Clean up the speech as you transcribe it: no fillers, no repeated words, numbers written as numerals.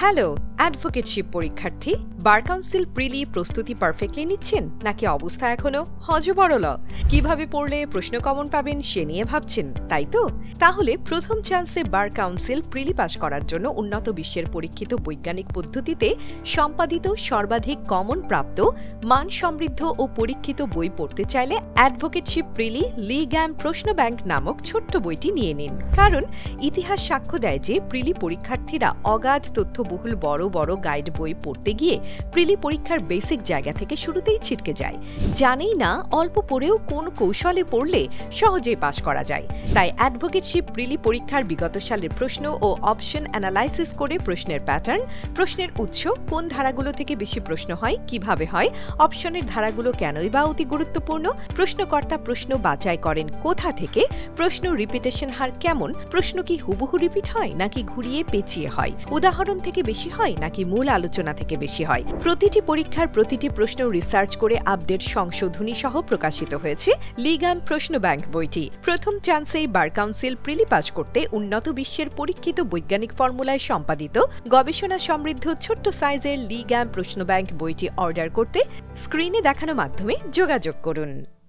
Hello advocateship পরীক্ষার্থী, bar council প্রিলি প্রস্তুতি perfectly নিচ্ছেন নাকি অবস্থা এখনো হযবরল? কিভাবে পড়লে প্রশ্ন কমন পাবেন সে নিয়ে ভাবছেন, তাই তো? তাহলে প্রথম চান্সে বার কাউন্সিল প্রিলি পাস করার জন্য উন্নত বিশ্বের পরীক্ষিত বৈজ্ঞানিক পদ্ধতিতে সম্পাদিত সর্বাধিক কমন প্রাপ্ত মান সমৃদ্ধ ও পরীক্ষিত বই পড়তে চাইলে অ্যাডভোকেটশিপ প্রিলি লিগ্যাম প্রশ্ন ব্যাংক নামক ছোট্ট বইটি নিয়ে নিন। কারণ ইতিহাস সাক্ষ্য দেয় যে প্রিলি পরীক্ষার্থীরা অগাধ তথ্যবহুল বড় বড় গাইড বই পড়তে গিয়ে প্রিলি পরীক্ষার বেসিক জায়গা থেকে শুরুতেই ছিটকে যায়। জানেই না অল্প পড়েও কোন কৌশলে পড়লে সহজেই পাস করা যায়। তাই অ্যাডভোকেটশিপ প্রিলি পরীক্ষার বিগত সালের প্রশ্ন ও অপশন অ্যানালাইসিস করে প্রশ্নের প্যাটার্ন, প্রশ্নের উৎস, কোন ধারাগুলো থেকে বেশি প্রশ্ন হয়, কিভাবে হয়, অপশনের ধারাগুলো কেনই বা অতি গুরুত্বপূর্ণ, প্রশ্নকর্তা প্রশ্ন বাছাই করেন কোথা থেকে, প্রশ্ন রিপিটেশন হার কেমন, প্রশ্ন কি হুবহু রিপিট হয় নাকি ঘুরিয়ে পেঁচিয়ে হয়, উদাহরণ থেকে বেশি হয় নাকি মূল আলোচনা থেকে বেশি হয়। প্রতিটি পরীক্ষার প্রতিটি প্রশ্ন রিসার্চ করে আপডেট সংশোধনী সহ প্রকাশিত হয়েছে লিগ্যাম প্রশ্ন ব্যাংক বইটি। প্রথম চান্সেই বার কাউন্সিল প্রিলি পাস করতে উন্নত বিশ্বের পরীক্ষিত বৈজ্ঞানিক ফর্মুলায় সম্পাদিত গবেষণা সমৃদ্ধ ছোট্ট সাইজের লিগ্যাম প্রশ্ন ব্যাংক বইটি অর্ডার করতে স্ক্রিনে দেখানো মাধ্যমে যোগাযোগ করুন।